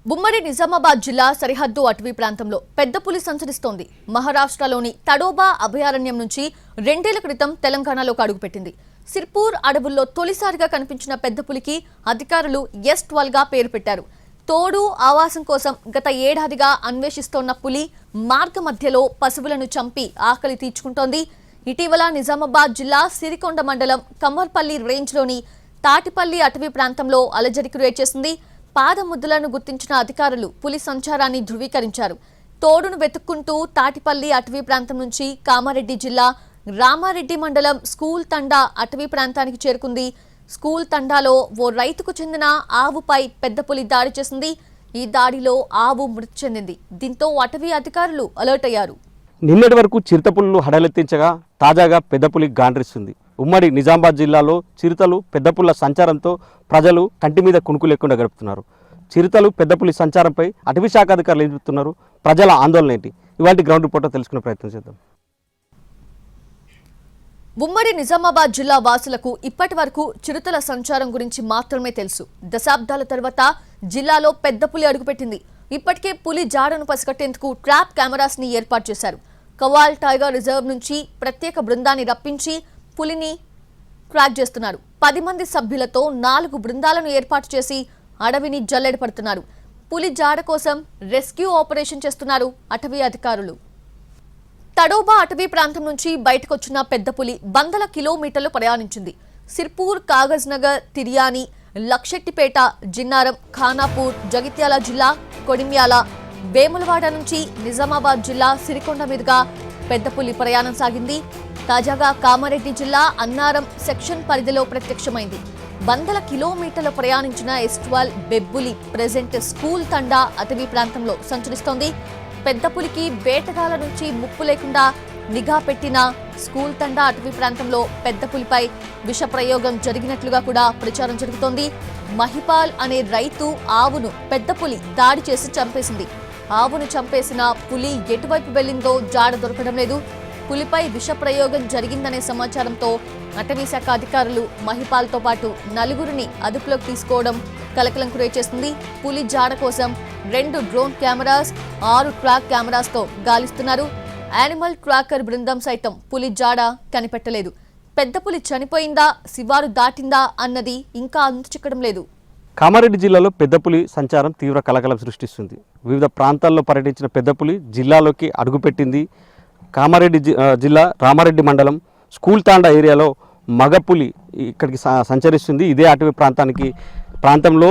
ఉమ్మడి నిజామాబాద్ జిల్లా సరిహద్దు అటవీ ప్రాంతంలో పెద్ద పులి సంచరిస్తోంది. మహారాష్ట్రలోని తడోబా అభయారణ్యం నుంచి 2 ఏళ్ల క్రితం తెలంగాణలోకి అడుగుపెట్టింది. సిర్పూర్ అడవుల్లో తొలిసారిగా కనిపించిన పెద్ద పులికి అధికారులు S12 గా పేరు పెట్టారు. తోడు ఆవాసం కోసం గత ఏడాదిగా అన్వేషిస్తోన్న పులి మార్గ మధ్యలో పశువులను చంపి ఆకలి తీర్చుకుంటోంది. ఇటీవల నిజామాబాద్ జిల్లా సిరికొండ మండలం కమ్మర్పల్లి రేంజ్లోని తాటిపల్లి అటవీ ప్రాంతంలో అలజడి క్రియేట్ చేసింది. పాదముద్రలను గుర్తించిన అధికారులు పులి సంచారాన్ని ధృవీకరించారు. తోడును వెతుక్కుంటూ తాటిపల్లి అటవీ ప్రాంతం నుంచి కామారెడ్డి జిల్లా రామారెడ్డి మండలం స్కూల్ తండా అటవీ ప్రాంతానికి చేరుకుంది. స్కూల్ తండాలో ఓ రైతుకు చెందిన ఆవుపై పెద్ద పులి దాడి చేసింది. ఈ దాడిలో ఆవు మృతి చెందింది. దీంతో అటవీ అధికారులు అలర్ట్ అయ్యారు. నిన్నటి వరకు చిరుతపులులు హడలెత్తించగా తాజాగా పెద్దపులి గాండ్రిస్తుంది. ఉమ్మడి నిజామాబాద్ జిల్లాలో చిరుతలు పెద్దపుల్ల సంచారంతో ప్రజలు కంటి మీద కునుకు లేకుండా గడుపుతున్నారు. చిరుతలు పెద్దపులి సంచారంపై అటవీ శాఖ అధికారులు ఏం చెబుతున్నారు, ప్రజల ఆందోళన ఏంటి, ఇవాళ గ్రౌండ్ రిపోర్టర్ తెలుసుకునే ప్రయత్నం చేద్దాం. ఉమ్మడి నిజామాబాద్ జిల్లా వాసులకు ఇప్పటి వరకు చిరుతల సంచారం గురించి మాత్రమే తెలుసు. దశాబ్దాల తర్వాత జిల్లాలో పెద్ద పులి అడుగుపెట్టింది. ఇప్పటికే పులి జాడను పసిగట్టేందుకు ట్రాప్ కెమెరాస్ ని ఏర్పాటు చేశారు. కవాల్ టైగర్ రిజర్వ్ నుంచి ప్రత్యేక బృందాన్ని రప్పించి పులిని ట్రాక్ చేస్తున్నారు. 10 మంది సభ్యులతో 4 బృందాలను ఏర్పాటు చేసి అడవిని జల్లెడ పడుతున్నారు. పులి జాడ కోసం రెస్క్యూ ఆపరేషన్ చేస్తున్నారు అటవీ అధికారులు. తడోబా అటవీ ప్రాంతం నుంచి బయటకొచ్చిన పెద్ద పులి వందల కిలోమీటర్లు ప్రయాణించింది. సిర్పూర్, కాగజ్ నగర్, తిర్యాని, లక్షెట్టిపేట, జిన్నారం, ఖానాపూర్, జగిత్యాల జిల్లా కొడిమ్యాల, వేములవాడ నుంచి నిజామాబాద్ జిల్లా సిరికొండ మీదుగా పెద్ద పులి ప్రయాణం సాగింది. తాజాగా కామారెడ్డి జిల్లా అన్నారం సెక్షన్ పరిధిలో ప్రత్యక్షమైంది. వందల కిలోమీటర్లు ప్రయాణించిన S12 బెబ్బులి ప్రెజెంట్ స్కూల్ తండా అటవీ ప్రాంతంలో సంచరిస్తోంది. పెద్ద పులికి వేటగాల నుంచి ముప్పు లేకుండా నిఘా పెట్టిన స్కూల్ తండా అటవీ ప్రాంతంలో పెద్ద పులిపై విష ప్రయోగం జరిగినట్లుగా కూడా ప్రచారం జరుగుతోంది. మహిపాల్ అనే రైతు ఆవును పెద్ద పులి దాడి చేసి చంపేసింది. ఆవును చంపేసిన పులి ఎటువైపు వెళ్లిందో జాడ దొరకడం లేదు. పులిపై విష ప్రయోగం జరిగిందనే సమాచారంతో అటవీ శాఖ అధికారులు మహిపాల్తో పాటు 4గురిని అదుపులోకి తీసుకోవడం కలకలం క్రియేట్ చేస్తుంది. పులి జాడ కోసం 2 డ్రోన్ కెమెరాస్, 6 ట్రాక్ కెమెరాస్తో గాలిస్తున్నారు. యానిమల్ ట్రాకర్ బృందం సైతం పులి జాడ కనిపెట్టలేదు. పెద్ద పులి చనిపోయిందా, శివారు దాటిందా అన్నది ఇంకా అంతుచిక్కడం లేదు. కామారెడ్డి జిల్లాలో పెద్దపులి సంచారం తీవ్ర కలకలం సృష్టిస్తుంది. వివిధ ప్రాంతాల్లో పర్యటించిన పెద్దపులి జిల్లాలోకి అడుగుపెట్టింది. కామారెడ్డి జిల్లా రామారెడ్డి మండలం స్కూల్ తాండా ఏరియాలో మగపులి ఇక్కడికి సంచరిస్తుంది. ఇదే అటవీ ప్రాంతంలో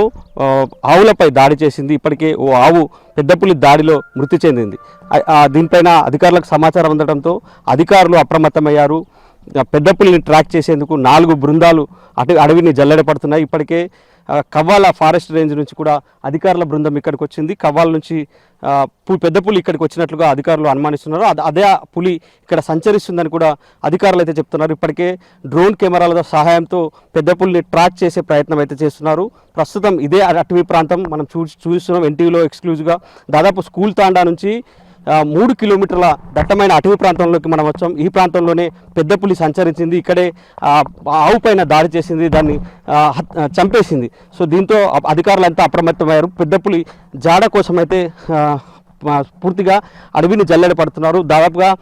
ఆవులపై దాడి చేసింది. ఇప్పటికే ఓ ఆవు పెద్దపులి దాడిలో మృతి చెందింది. దీనిపైన అధికారులకు సమాచారం అందడంతో అధికారులు అప్రమత్తమయ్యారు. పెద్దపులిని ట్రాక్ చేసేందుకు 4 బృందాలు అడవిని జల్లెడ పడుతున్నాయి. ఇప్పటికే కవ్వాల ఫారెస్ట్ రేంజ్ నుంచి కూడా అధికారుల బృందం ఇక్కడికి వచ్చింది. కవ్వాల నుంచి పెద్ద పులి ఇక్కడికి వచ్చినట్లుగా అధికారులు అనుమానిస్తున్నారు. అదే పులి ఇక్కడ సంచరిస్తుందని కూడా అధికారులు అయితే చెప్తున్నారు. ఇప్పటికే డ్రోన్ కెమెరాల సహాయంతో పెద్ద పులిని ట్రాక్ చేసే ప్రయత్నం అయితే చేస్తున్నారు. ప్రస్తుతం ఇదే అటవీ ప్రాంతం మనం చూస్తున్నాం ఎన్టీవీలో ఎక్స్క్లూజివ్గా. దాదాపు స్కూల్ తాండా నుంచి 3 కిలోమీటర్ల దట్టమైన అటవీ ప్రాంతంలోకి మనం వచ్చాం. ఈ ప్రాంతంలోనే పెద్ద పులి సంచరించింది. ఇక్కడే ఆవు పైన దాడి చేసింది, దాన్ని చంపేసింది. సో దీంతో అధికారులు అంతా అప్రమత్తమయ్యారు. పెద్ద పులి జాడ కోసం అయితే పూర్తిగా అడవిని జల్లెడ పడుతున్నారు. దాదాపుగా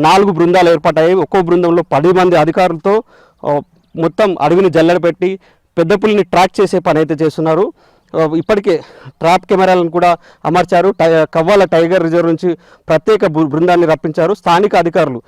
4 బృందాలు ఏర్పాటయ్యాయి. ఒక్కో బృందంలో 10 మంది అధికారులతో మొత్తం అడవిని జల్లెడ పెట్టి పెద్ద పులిని ట్రాక్ చేసే పని అయితే చేస్తున్నారు. ఇప్పటికే ట్రాప్ కెమెరాలను కూడా అమర్చారు. కవ్వాల టైగర్ రిజర్వ్ నుంచి ప్రత్యేక బృందాన్ని రప్పించారు. స్థానిక అధికారులు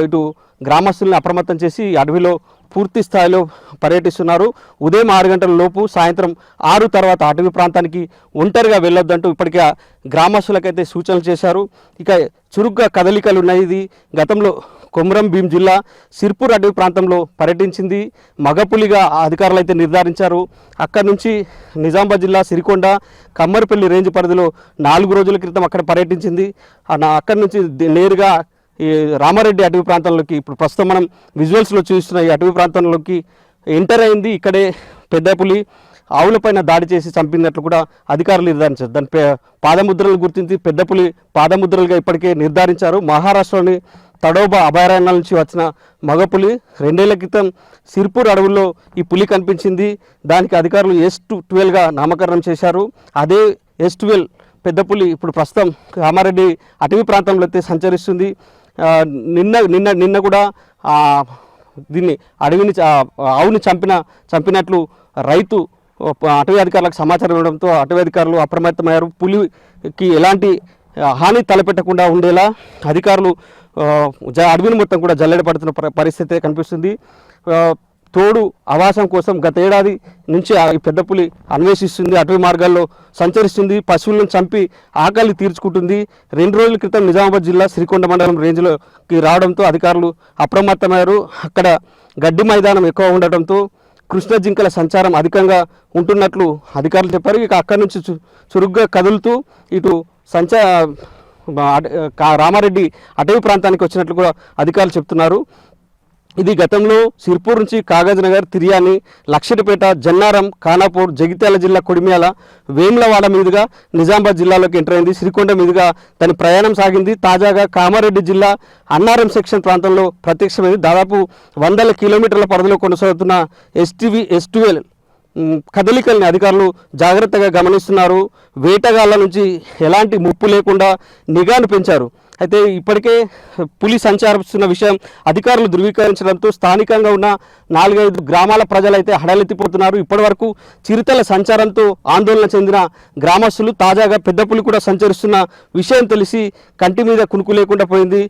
ఇటు గ్రామస్తుల్ని అప్రమత్తం చేసి అడవిలో పూర్తి స్థాయిలో పర్యటిస్తున్నారు. ఉదయం 6 గంటల లోపు, సాయంత్రం 6 తర్వాత అటవీ ప్రాంతానికి ఒంటరిగా వెళ్ళొద్దంటూ ఇప్పటికే గ్రామస్తులకైతే సూచనలు చేశారు. ఇక చురుగ్గా కదలికలు ఉన్నాయి. ఇది గతంలో కొమరం భీం జిల్లా సిర్పూర్ అటవీ ప్రాంతంలో పర్యటించింది. మగపులిగా అధికారులు అయితే నిర్ధారించారు. అక్కడి నుంచి నిజామాబాద్ జిల్లా సిరికొండ కమ్మరిపల్లి రేంజ్ పరిధిలో 4 రోజుల క్రితం అక్కడ పర్యటించింది. అక్కడి నుంచి నేరుగా ఈ రామారెడ్డి అటవీ ప్రాంతంలోకి, ఇప్పుడు ప్రస్తుతం మనం విజువల్స్లో చూస్తున్న ఈ అటవీ ప్రాంతంలోకి ఎంటర్ అయింది. ఇక్కడే పెద్ద పులి ఆవులపైన దాడి చేసి చంపినట్లు కూడా అధికారులు నిర్ధారించారు. దాని పాదముద్రలు గుర్తించి పెద్ద పులి పాదముద్రలుగా ఇప్పటికే నిర్ధారించారు. మహారాష్ట్రలోని తడోబా అభయారణ్యాల నుంచి వచ్చిన మగపులి 2 ఏళ్ల క్రితం సిర్పూర్ అడవుల్లో ఈ పులి కనిపించింది. దానికి అధికారులు S12గా నామకరణం చేశారు. అదే S12 పెద్ద పులి ఇప్పుడు ప్రస్తుతం కామారెడ్డి అటవీ ప్రాంతంలో అయితే సంచరిస్తుంది. నిన్న కూడా దీన్ని ఆవుని చంపినట్లు రైతు అటవీ అధికారులకు సమాచారం ఇవ్వడంతో అటవీ అధికారులు అప్రమత్తమయ్యారు. పులికి ఎలాంటి హాని తలపెట్టకుండా ఉండేలా అధికారులు అడవిని మొత్తం కూడా జల్లెడ పడుతున్న పరిస్థితి కనిపిస్తుంది. తోడు ఆవాసం కోసం గత ఏడాది నుంచి ఈ పెద్ద పులి అన్వేషిస్తుంది, అటవీ మార్గాల్లో సంచరిస్తుంది, పశువులను చంపి ఆకలి తీర్చుకుంటుంది. 2 రోజుల క్రితం నిజామాబాద్ జిల్లా శ్రీకొండ మండలం రేంజ్లోకి రావడంతో అధికారులు అప్రమత్తమయ్యారు. అక్కడ గడ్డి మైదానం ఎక్కువ ఉండటంతో కృష్ణ జింకల సంచారం అధికంగా ఉంటున్నట్లు అధికారులు చెప్పారు. ఇక అక్కడి నుంచి చురుగ్గా కదులుతూ ఇటు రామారెడ్డి అటవీ ప్రాంతానికి వచ్చినట్లు కూడా అధికారులు చెప్తున్నారు. ఇది గతంలో సిర్పూర్ నుంచి కాగజ్ నగర్, తిర్యాని, లక్షిటిపేట, జన్నారం, ఖానాపూర్, జగిత్యాల జిల్లా కొడిమ్యాల, వేములవాడ మీదుగా నిజామాబాద్ జిల్లాలోకి ఎంటర్ అయింది. శ్రీకొండ మీదుగా దాని ప్రయాణం సాగింది. తాజాగా కామారెడ్డి జిల్లా అన్నారం సెక్షన్ ప్రాంతంలో ప్రత్యక్షమైంది. దాదాపు 100 కిలోమీటర్ల పరిధిలో కొనసాగుతున్న S12 కదలికల్ని అధికారులు జాగ్రత్తగా గమనిస్తున్నారు. వేటగాళ్ళ నుంచి ఎలాంటి ముప్పు లేకుండా నిఘాను పెంచారు. అయితే ఇప్పటికే పులి సంచరిస్తున్న విషయం అధికారులు ధృవీకరించడంతో స్థానికంగా ఉన్న 4-5 గ్రామాల ప్రజలైతే హడలెత్తిపోతున్నారు. ఇప్పటివరకు చిరుతల సంచారంతో ఆందోళన చెందిన గ్రామస్తులు తాజాగా పెద్ద పులి కూడా సంచరిస్తున్న విషయం తెలిసి కంటి మీద కునుకు లేకుండా పోయింది.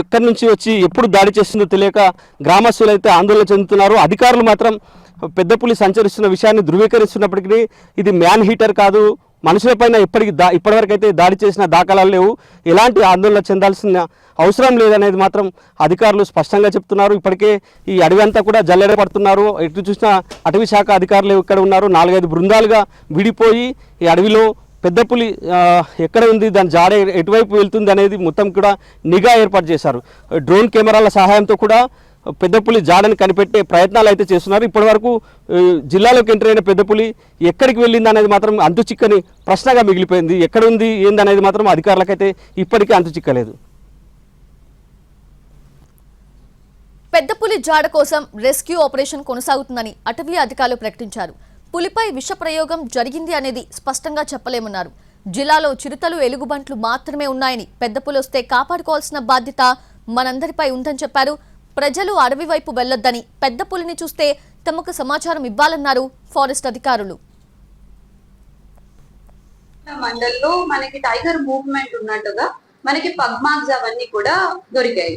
ఎక్కడి నుంచి వచ్చి ఎప్పుడు దాడి చేస్తుందో తెలియక గ్రామస్తులు అయితే ఆందోళన చెందుతున్నారు. అధికారులు మాత్రం పెద్ద పులి సంచరిస్తున్న విషయాన్ని ధృవీకరిస్తున్నప్పటికీ ఇది మ్యాన్ హీటర్ కాదు, మనుషులపైన ఇప్పటివరకు అయితే దాడి చేసిన దాఖలాలు లేవు, ఎలాంటి ఆందోళన చెందాల్సిన అవసరం లేదనేది మాత్రం అధికారులు స్పష్టంగా చెప్తున్నారు. ఇప్పటికే ఈ అడవి అంతా కూడా జల్లెడ పడుతున్నారు. ఎటు చూసినా అటవీ శాఖ అధికారులు ఇక్కడ ఉన్నారు. 4-5 బృందాలుగా విడిపోయి ఈ అడవిలో పెద్ద పులి ఎక్కడ ఉంది, దాని జాడ ఎటువైపు వెళ్తుంది అనేది మొత్తం కూడా నిఘా ఏర్పాటు చేశారు. డ్రోన్ కెమెరాల సహాయంతో కూడా పెద్ద పులి జాడని కనిపెట్టే ప్రయత్నాలు అయితే చేస్తున్నారు. ఇప్పటివరకు జిల్లాలోకి ఎంటర్ అయిన పెద్ద పులి ఎక్కడికి వెళ్ళింది అనేది మాత్రం అంతు చిక్కని ప్రశ్నగా మిగిలిపోయింది. ఎక్కడ ఉంది ఏందనేది మాత్రం అధికారులకైతే ఇప్పటికీ అంతు చిక్కలేదు. పెద్ద పులి జాడ కోసం రెస్క్యూ ఆపరేషన్ కొనసాగుతుందని అటవీ అధికారులు ప్రకటించారు. పులిపై విష ప్రయోగం జరిగింది అనేది స్పష్టంగా చెప్పలేమన్నారు. జిల్లాలో చిరుతలు, ఎలుగుబంట్లు మాత్రమే ఉన్నాయని, పెద్ద పులి వస్తే కాపాడుకోవాల్సిన బాధ్యత మనందరిపై ఉందని చెప్పారు. ప్రజలు అడవి వైపు వెళ్లొద్దని, పెద్ద పులిని చూస్తే తమకు సమాచారం ఇవ్వాలన్నారు ఫారెస్ట్ అధికారులు. మండల్లో మనకి టైగర్ మూవ్మెంట్ ఉన్నట్టుగా మనకి పగ్ మార్క్స్ అవన్నీ కూడా దొరికాయి.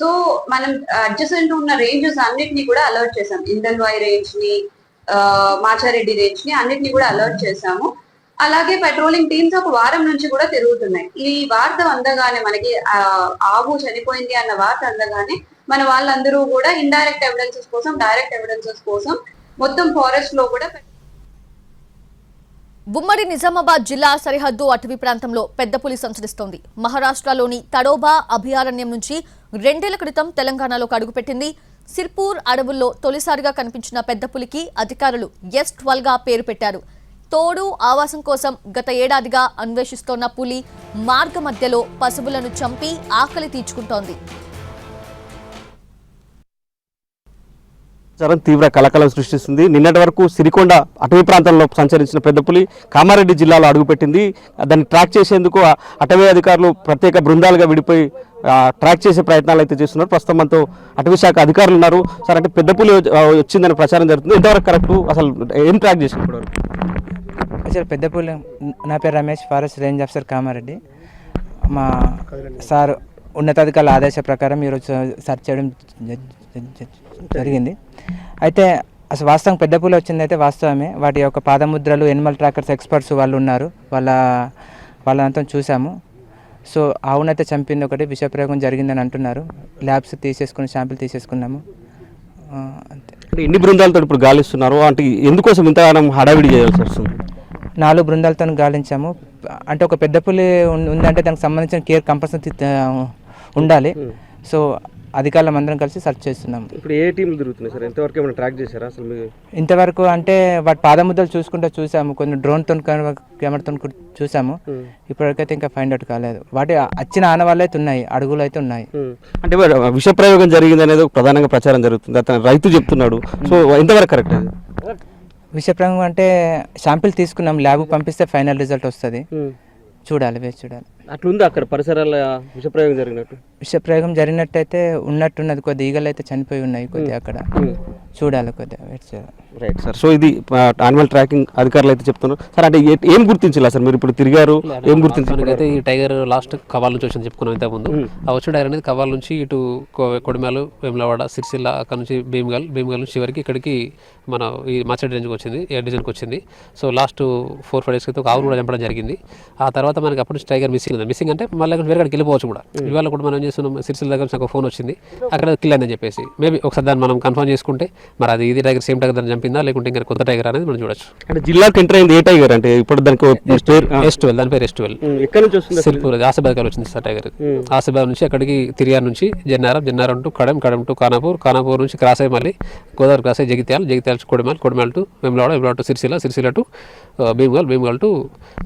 సో మనం అడ్జసెంట్ ఉన్న రేంజెస్ అన్నిటిని కూడా అలర్ట్ చేసాం. ఇందల్వాయి రేంజ్ ని, మాచారెడ్డి రేంజ్ ని అన్నిటిని కూడా అలర్ట్ చేసాము. అలాగే పెట్రోలింగ్ టీమ్స్ ఒక వారం నుంచి కూడా తిరుగుతున్నాయి. ఈ వార్త అందగానే, మనకి ఆవు చనిపోయింది అన్న వార్త అందగానే మన వాళ్ళందరూ కూడా ఇండైరెక్ట్ ఎవిడెన్సెస్ కోసం, డైరెక్ట్ ఎవిడెన్సెస్ కోసం మొత్తం ఫారెస్ట్ లో కూడా. ఉమ్మడి నిజామాబాద్ జిల్లా సరిహద్దు అటవీ ప్రాంతంలో పెద్ద పులి సంచరిస్తోంది. మహారాష్ట్రలోని తడోబా అభయారణ్యం నుంచి 2 ఏళ్ల క్రితం తెలంగాణలోకి అడుగుపెట్టింది. సిర్పూర్ అడవుల్లో తొలిసారిగా కనిపించిన పెద్ద పులికి అధికారులు S12గా పేరు పెట్టారు. తోడు ఆవాసం కోసం గత ఏడాదిగా అన్వేషిస్తోన్న పులి మార్గ మధ్యలో పశువులను చంపి ఆకలి తీర్చుకుంటోంది. తీవ్ర కలకలం సృష్టిస్తుంది. నిన్నటి వరకు సిరికొండ అటవీ ప్రాంతంలో సంచరించిన పెద్ద పులి కామారెడ్డి జిల్లాలో అడుగుపెట్టింది. దాన్ని ట్రాక్ చేసేందుకు అటవీ అధికారులు ప్రత్యేక బృందాలుగా విడిపోయి ట్రాక్ చేసే ప్రయత్నాలు అయితే చేస్తున్నారు. ప్రస్తుతం మనతో అటవీ శాఖ అధికారులు ఉన్నారు. సార్, అంటే పెద్ద పులి వచ్చిందని ప్రచారం జరుగుతుంది, ఎంతవరకు కరెక్ట్? అసలు ఏం ట్రాక్ చేసినప్పుడు? అసలు పెద్ద పులి, నా పేరు Ramesh, forest range officer Kamareddy. మా సార్ ఉన్నతాధికారుల ఆదేశ ప్రకారం ఈరోజు సర్చ్ చేయడం జరిగింది. అయితే అసలు వాస్తవం పెద్ద పులి వచ్చింది అయితే వాస్తవమే. వాటి యొక్క పాదముద్రలు ఎనిమల్ ట్రాకర్స్ ఎక్స్పర్ట్స్ వాళ్ళు ఉన్నారు, వాళ్ళంతా చూసాము. సో ఆవునైతే చంపింది ఒకటి, విషప్రయోగం జరిగిందని అంటున్నారు. ల్యాబ్స్ తీసేసుకుని శాంపిల్ తీసేసుకున్నాము. అంతే. ఎన్ని బృందాలతో ఇప్పుడు గాలిస్తున్నారు? అంటే ఎందుకోసం ఇంతగానం హడావిడి చేయాల్సి వస్తుంది? 4 బృందాలతో గాలించాము. అంటే ఒక పెద్ద పులి ఉందంటే దానికి సంబంధించిన కేర్ కంపల్సరీ ఉండాలి. సో అధికారులు అందరం కలిసి సర్చ్ చేస్తున్నాం. ఇప్పుడు ఏ టీంలు తిరుగుతున్నాయి సార్? ఎంతవరకు ఏమైనా ట్రాక్ చేశారా అసలు? ఇంతవరకు అంటే వాటి పాదముద్రలు చూసాము, కొన్ని డ్రోన్తో కెమెరాతో చూసాము. ఇప్పటివరకైతే ఇంకా ఫైండ్ అవుట్ కాలేదు. వాటి వచ్చిన ఆనవాళ్ళు అయితే ఉన్నాయి, అడుగులు అయితే ఉన్నాయి. అంటే విష ప్రయోగం జరిగింది అనేది ప్రధానంగా ప్రచారం జరుగుతుంది, అతను రైతు చెప్తున్నాడు. సో ఎంతవరకు కరెక్ట్? విషప్రయోగం అంటే శాంపిల్ తీసుకున్నాం, ల్యాబ్ పంపిస్తే ఫైనల్ రిజల్ట్ వస్తుంది. చూడాలి, వేచి చూడాలి. అట్లుంది అక్కడ పరిసరాల విషప్రయోగం జరిగినట్టు? విషప్రయోగం జరిగినట్టయితే ఉన్నట్టున్నది, కొద్దిగా ఈగలు అయితే చనిపోయి ఉన్నాయి కొద్దిగా అక్కడ. చూడాలి, కొద్దిగా వెయిట్ చేయాలి. Right sir. సో ఇది యానిమల్ ట్రాకింగ్ అధికారులు అయితే చెప్తున్నారు సార్. అంటే ఏం గుర్తించాలి సార్ మీరు ఇప్పుడు తిరిగారు, ఏం గుర్తించాలి? అయితే ఈ టైగర్ లాస్ట్ కవ్వాల నుంచి వచ్చింది చెప్పుకున్నాం ఇంతకుముందు. ఆ వచ్చిన టైగర్ అనేది కవ్వాల నుంచి ఇటు కొడిమేలు, వేములవాడ, సిరిసిల్ల, అక్కడ నుంచి భీమగల్ నుంచి చివరికి ఇక్కడికి మన ఈ మచ్చడి రేంజ్కి వచ్చింది, ఏ డిజైన్కి వచ్చింది. సో లాస్ట్ 4-5 డేస్ క్రితం ఒక ఆవును కూడా చంపడం జరిగింది. ఆ తర్వాత మనకి అప్పటి నుంచి టైగర్ మిస్సింగ్ అంటే మళ్ళీ వేరే కాడికి వెళ్ళిపోవచ్చు కూడా. ఇవాళ కూడా మనం ఏం చేస్తున్నాం, సిరిసిల్ల దగ్గర నుంచి నాకు ఫోన్ వచ్చింది, అక్కడ కిల్ అయిందని చెప్పేసి. మేబీ ఒకసారి దాన్ని మనం కన్ఫర్మ్ చేసుకుంటే మరి అది ఇది టైగర్ సేమ్ టైగర్ దాన్ని చంపిందా లేకుంటే ఇంకా కొత్త టైగర్ అనేది మనం చూడొచ్చు. అంటే జిల్లాకి ఎంటర్ అయింది ఏ టైగర్ అంటే ఇప్పుడు దానికి S12, దాని పేరు S12. ఎక్కడి నుంచి వస్తుంది? సిర్పూర్ ఆసిఫాబాద్ వచ్చింది సార్ టైగర్. ఆసిఫాబాద్ నుంచి అక్కడికి తిరియార్ నుంచి జన్నారం టు కడెం టు ఖానాపూర్ నుంచి క్రాస్ అయ్యి మళ్ళీ గోదావరి క్రాస్ అయ్యి Jagtial to Kodimial to Vemulawada to Sircilla to Bhimgal to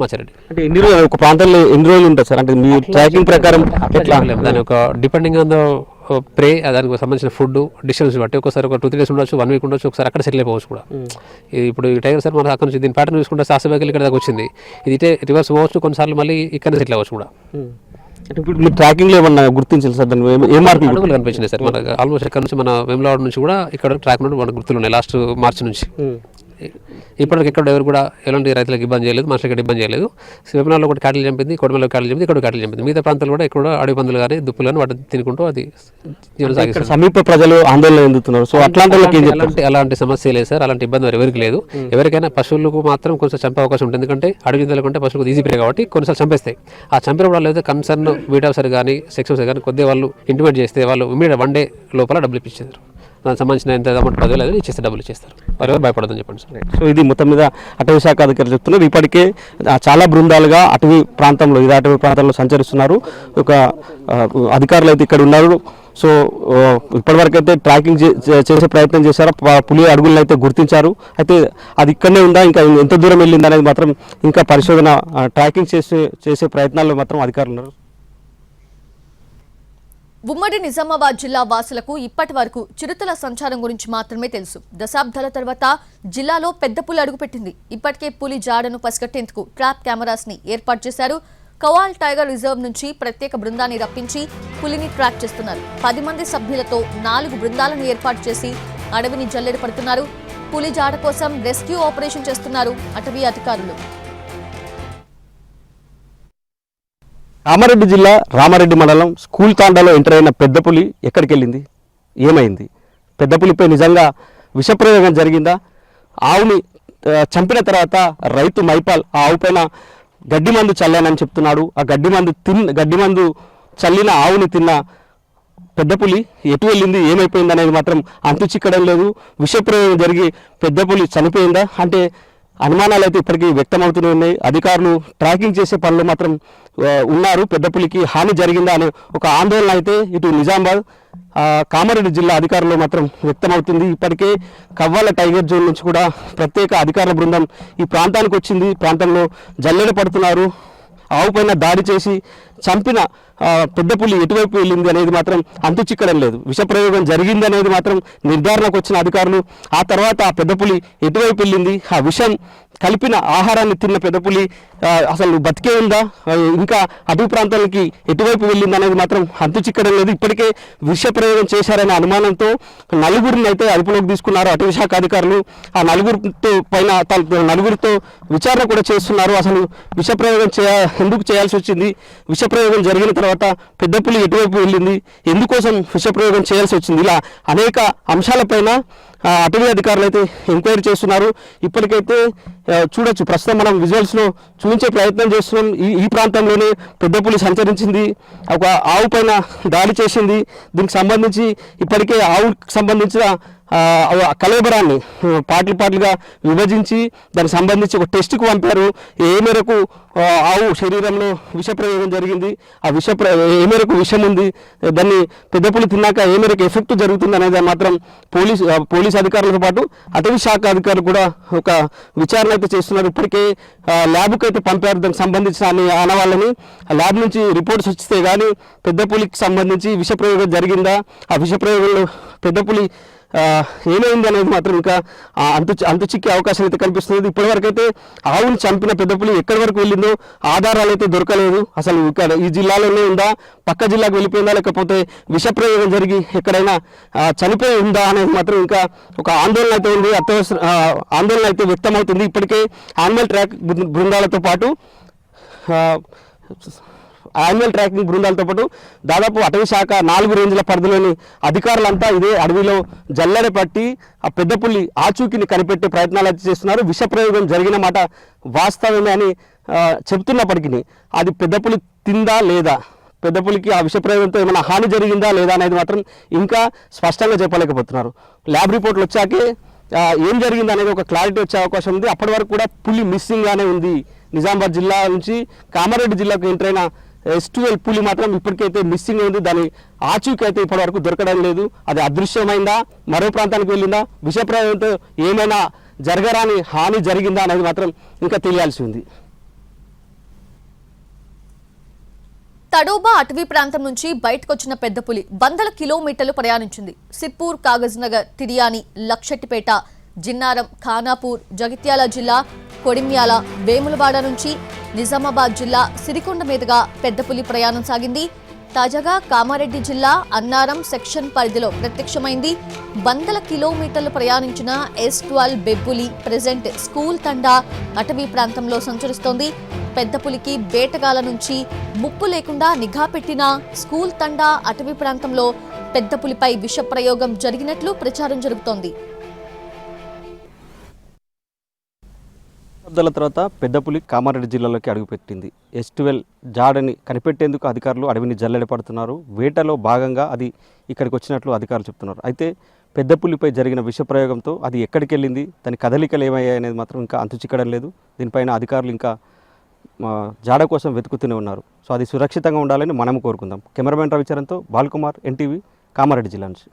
Machareddy. అంటే ఎన్ని రోజులు ఒక ప్రాంతంలో ఎన్ని రోజులు ఉంటుంది సార్? అంటే మీ ట్రాకింగ్ ప్రకారం ఎట్లా? దాని ఒక డిపెండింగ్ ఆన్ ద ప్రే, దానికి సంబంధించిన ఫుడ్ డిస్టెన్స్ బట్టి ఒకసారి ఒక 2-3 డేస్ ఉండొచ్చు, 1 వీక్ ఉండొచ్చు, ఒకసారి అక్కడ సెటిల్ అయిపోవచ్చు కూడా. ఇప్పుడు ఈ టైగర్ సార్ మన అక్కడ నుంచి దీని ప్యాటర్న్ చూసుకుంటే ఆసిఫాబాద్ ఇక్కడ దాకా వచ్చింది, ఇది ఇటే రివర్స్ పోవచ్చు, కొన్నిసార్లు మళ్ళీ ఇక్కడ సెటిల్ అవ్వచ్చు కూడా. ఇప్పుడు మీరు ట్రాకింగ్ లో ఏమన్నా గుర్తించాలి సార్? దాన్ని ఏ మార్కులు అడుగులు కనిపించినాయి సార్ మనకు ఆల్మోస్ట్ ఇక్కడ నుంచి మన వేములవాడ నుంచి కూడా ఇక్కడ ట్రాక్ నుండి మనకు గుర్తులు ఉన్నాయి లాస్ట్ మార్చి నుంచి. ఇప్పటికి ఎక్కడ ఎవరు కూడా ఎలాంటి రైతులకు ఇబ్బంది చేయలేదు, మనుషులకు ఇబ్బంది చేయలేదు. వేములవాడలో ఒకటి క్యాటిల్ చంపింది, కొడిమేలో క్యాటిల్ చంపింది, ఇక్కడ క్యాటిల్ చంపింది. మిగతా ప్రాంతాలు కూడా ఇక్కడ అడవి పందులు కానీ దుప్పులు కానీ వాటిని తినుకుంటూ అది జీవనం సాగిస్తారు. సమీప ప్రజలు ఆందోళన ఎందుతున్నారు? సో అలాంటి సమస్య లేదు సార్, అలాంటి ఇబ్బంది ఎవరికి లేదు. ఎవరికైనా పశువులకు మాత్రం కొంచెం చంపే అవకాశం ఉంటుంది, ఎందుకంటే అడవి జంతువుల కంటే పశువులకు ఈజీ ప్రే కాబట్టి కొన్నిసార్లు చంపేస్తాయి. ఆ చంపినప్పుడు వాళ్ళు అయితే కన్సర్న్ వీట్ ఆఫీసర్ కానీ సెక్షన్ ఆఫీసర్ కానీ కొద్దిగా వాళ్ళు ఇంటిమేట్ చేస్తే వాళ్ళు ఇమీడియట్ 1 డే లోపల డబ్బులు ఇప్పించారు. దానికి సంబంధించిన ఎంత అమౌంట్ 10,000 ఇచ్చేస్తే డబ్బులు ఇచ్చేస్తారు. వారు ఎవరు భయపడదని చెప్పండి సార్. సో ఇది మొత్తం మీద అటవీ శాఖ అధికారులు చెప్తున్నారు. ఇప్పటికే చాలా బృందాలుగా అటవీ ప్రాంతంలో సంచరిస్తున్నారు. ఒక అధికారులు అయితే ఇక్కడ ఉన్నారు. సో ఇప్పటివరకు అయితే ట్రాకింగ్ చేసే ప్రయత్నం చేశారు, పులి అడుగులను అయితే గుర్తించారు. అయితే అది ఇక్కడనే ఉందా, ఇంకా ఎంత దూరం వెళ్ళింది అనేది మాత్రం ఇంకా పరిశోధన ట్రాకింగ్ చేసే ప్రయత్నాల్లో మాత్రం అధికారులు ఉన్నారు. ఉమ్మడి నిజామాబాద్ జిల్లా వాసులకు ఇప్పటి వరకు చిరుతల సంచారం గురించి మాత్రమే తెలుసు. దశాబ్దాల తర్వాత జిల్లాలో పెద్ద పులి అడుగుపెట్టింది. ఇప్పటికే పులి జాడను పసిగట్టేందుకు ట్రాప్ కెమెరాస్ ని ఏర్పాటు చేశారు. కవాల్ టైగర్ రిజర్వ్ నుంచి ప్రత్యేక బృందాన్ని రప్పించి పులిని ట్రాక్ చేస్తున్నారు. 10 మంది సభ్యులతో 4 బృందాలను ఏర్పాటు చేసి అడవిని జల్లెడ పడుతున్నారు. పులి జాడ కోసం రెస్క్యూ ఆపరేషన్ చేస్తున్నారు అటవీ అధికారులు. కామారెడ్డి జిల్లా రామారెడ్డి మండలం స్కూల్ తాండాలో ఎంటర్ అయిన పెద్ద పులి ఎక్కడికి వెళ్ళింది, ఏమైంది? పెద్ద పులిపై నిజంగా విషప్రయోగం జరిగిందా? ఆవుని చంపిన తర్వాత రైతు మైపాల్ ఆ ఆవు పైన గడ్డి మందు చల్లానని చెప్తున్నాడు. ఆ గడ్డి మందు చల్లిన ఆవుని తిన్న పెద్ద పులి ఎటు వెళ్ళింది, ఏమైపోయింది అనేది మాత్రం అంతు చిక్కడం లేదు. విషప్రయోగం జరిగి పెద్ద పులి చనిపోయిందా అంటే అనుమానాలు అయితే ఇప్పటికీ వ్యక్తమవుతూనే ఉన్నాయి. అధికారులు ట్రాకింగ్ చేసే పనులు మాత్రం ఉన్నారు. పెద్ద పులికి హాని జరిగిందా అనే ఒక ఆందోళన అయితే ఇటు నిజామాబాద్ కామారెడ్డి జిల్లా అధికారులు మాత్రం వ్యక్తమవుతుంది. ఇప్పటికే కవ్వాల టైగర్ జోన్ నుంచి కూడా ప్రత్యేక అధికారుల బృందం ఈ ప్రాంతానికి వచ్చింది. ప్రాంతంలో జల్లెడ పడుతున్నారు. ఆవు పైన దాడి చేసి చంపిన పెద్ద పులి ఎటువైపు వెళ్ళింది అనేది మాత్రం అంతు చిక్కడం లేదు. విషప్రయోగం జరిగింది అనేది మాత్రం నిర్ధారణకు వచ్చిన అధికారులు ఆ తర్వాత ఆ పెద్ద పులి ఎటువైపు వెళ్ళింది, ఆ విషం కలిపిన ఆహారాన్ని తిన్న పెద్ద పులి అసలు బతికే ఉందా, ఇంకా అటవీ ప్రాంతాలకి ఎటువైపు వెళ్ళింది అనేది మాత్రం అంతు చిక్కడం లేదు. ఇప్పటికే విషప్రయోగం చేశారనే అనుమానంతో 4గురిని అయితే అదుపులోకి తీసుకున్నారు అటవీ శాఖ అధికారులు. ఆ 4గురితో విచారణ కూడా చేస్తున్నారు. అసలు విషప్రయోగం ఎందుకు చేయాల్సి వచ్చింది, విషప్రయోగం జరిగిన తర్వాత పెద్ద పులి ఎటువైపు వెళ్ళింది, ఎందుకోసం విషప్రయోగం చేయాల్సి వచ్చింది, ఇలా అనేక అంశాలపైన అటవీ అధికారులు అయితే ఎంక్వైరీ చేస్తున్నారు. ఇప్పటికైతే చూడొచ్చు, ప్రస్తుతం మనం విజువల్స్లో చూపించే ప్రయత్నం చేస్తున్నాం. ఈ ప్రాంతంలోనే పెద్ద పులి సంచరించింది, ఒక ఆవు పైన దాడి చేసింది. దీనికి సంబంధించి ఇప్పటికే ఆవుకి సంబంధించిన కళేబరాన్ని పార్ట్లుగా విభజించి దానికి సంబంధించి ఒక టెస్ట్కు పంపారు. ఏ మేరకు ఆవు శరీరంలో విషప్రయోగం జరిగింది, ఏ మేరకు విషం ఉంది, దాన్ని పెద్ద పులి తిన్నాక ఏ మేరకు ఎఫెక్ట్ జరుగుతుంది అనేది మాత్రం పోలీస్ అధికారులతో పాటు అటవీ శాఖ అధికారులు కూడా ఒక విచారణ అయితే చేస్తున్నారు. ఇప్పటికే ల్యాబ్కి అయితే పంపారు. దానికి సంబంధించిన అన్ని ఆనవాళ్ళని ల్యాబ్ నుంచి రిపోర్ట్స్ వస్తే కానీ పెద్ద పులికి సంబంధించి విషప్రయోగం జరిగిందా, ఆ విషప్రయోగంలో పెద్ద పులి ఏమైంది అనేది మాత్రం ఇంకా అంతు చిక్కే అవకాశం అయితే కనిపిస్తుంది. ఇప్పటివరకు అయితే ఆవును చంపిన పెద్ద పులి ఎక్కడి వరకు వెళ్ళిందో ఆధారాలు అయితే దొరకలేదు. అసలు ఇక్కడ ఈ జిల్లాలోనే ఉందా, పక్క జిల్లాకు వెళ్ళిపోయిందా, లేకపోతే విషప్రయోగం జరిగి ఎక్కడైనా చనిపోయి ఉందా అనేది మాత్రం ఇంకా ఒక ఆందోళన అయితే ఉంది, ఆందోళన అయితే వ్యక్తమవుతుంది. ఇప్పటికే యానిమల్ బృందాలతో పాటు యాన్యువల్ ట్రాకింగ్ బృందాలతో పాటు దాదాపు అటవీ శాఖ 4 రేంజ్ల పరిధిలోని అధికారులంతా ఇదే అడవిలో జల్లెడ పట్టి ఆ పెద్ద పులి ఆచూకీని కనిపెట్టే ప్రయత్నాలు అయితే చేస్తున్నారు. విష ప్రయోగం జరిగిన మాట వాస్తవమే అని చెబుతున్నప్పటికీ అది పెద్ద పులి తిందా లేదా, పెద్ద పులికి ఆ విష ప్రయోగంతో ఏమైనా హాని జరిగిందా లేదా అనేది మాత్రం ఇంకా స్పష్టంగా చెప్పలేకపోతున్నారు. ల్యాబ్ రిపోర్ట్లు వచ్చాకే ఏం జరిగింది అనేది ఒక క్లారిటీ వచ్చే అవకాశం ఉంది. అప్పటి వరకు కూడా పులి మిస్సింగ్గానే ఉంది. నిజామాబాద్ జిల్లా నుంచి కామారెడ్డి జిల్లాకు ఎంటర్ అయిన S12 పులి మాత్రం ఇప్పటికైతే మిస్సింగ్ ఉంది. దాని ఆచూకీ అయితే ఇప్పటివరకు దొరకడం లేదు. అది అదృశ్యమైందా, మరో ప్రాంతానికి వెళ్ళిందా, విషప్రయోగంతో ఏమైనా జరగరాని హాని జరిగిందా అనేది మాత్రం ఇంకా తెలియాల్సి ఉంది. తడోబా అటవీ ప్రాంతం నుంచి బయటకొచ్చిన పెద్ద పులి వందల కిలోమీటర్లు ప్రయాణించింది. సిర్పూర్, కాగజ్నగర్, తిరియాని, లక్షెట్టిపేట, జిన్నారం, ఖానాపూర్, జగిత్యాల జిల్లా కొడిమ్యాల, వేములవాడ నుంచి నిజామాబాద్ జిల్లా సిరికొండ మీదుగా పెద్దపులి ప్రయాణం సాగింది. తాజాగా కామారెడ్డి జిల్లా అన్నారం సెక్షన్ పరిధిలో ప్రత్యక్షమైంది. వందల కిలోమీటర్లు ప్రయాణించిన S12 బెబ్బులి ప్రెజెంట్ స్కూల్ తండా అటవీ ప్రాంతంలో సంచరిస్తోంది. పెద్దపులికి వేటగాల నుంచి ముప్పు లేకుండా నిఘా పెట్టిన స్కూల్ తండా అటవీ ప్రాంతంలో పెద్దపులిపై విష ప్రయోగం జరిగినట్లు ప్రచారం జరుగుతోంది. శతాబ్దాల తర్వాత పెద్దపులి కామారెడ్డి జిల్లాలోకి అడుగుపెట్టింది. S12 జాడని కనిపెట్టేందుకు అధికారులు అడవిని జల్లెడపడుతున్నారు. వేటలో భాగంగా అది ఇక్కడికి వచ్చినట్లు అధికారులు చెప్తున్నారు. అయితే పెద్దపులిపై జరిగిన విష ప్రయోగంతో అది ఎక్కడికి వెళ్ళింది, దాని కదలికలు ఏమయ్యాయి అనేది మాత్రం ఇంకా అంతుచిక్కడం లేదు. దీనిపైన అధికారులు ఇంకా జాడ కోసం వెతుకుతూనే ఉన్నారు. సో అది సురక్షితంగా ఉండాలని మనం కోరుకుందాం. కెమెరామెన్ రవిచరణ్తో బాల్కుమార్, NTV, కామారెడ్డి జిల్లా నుంచి.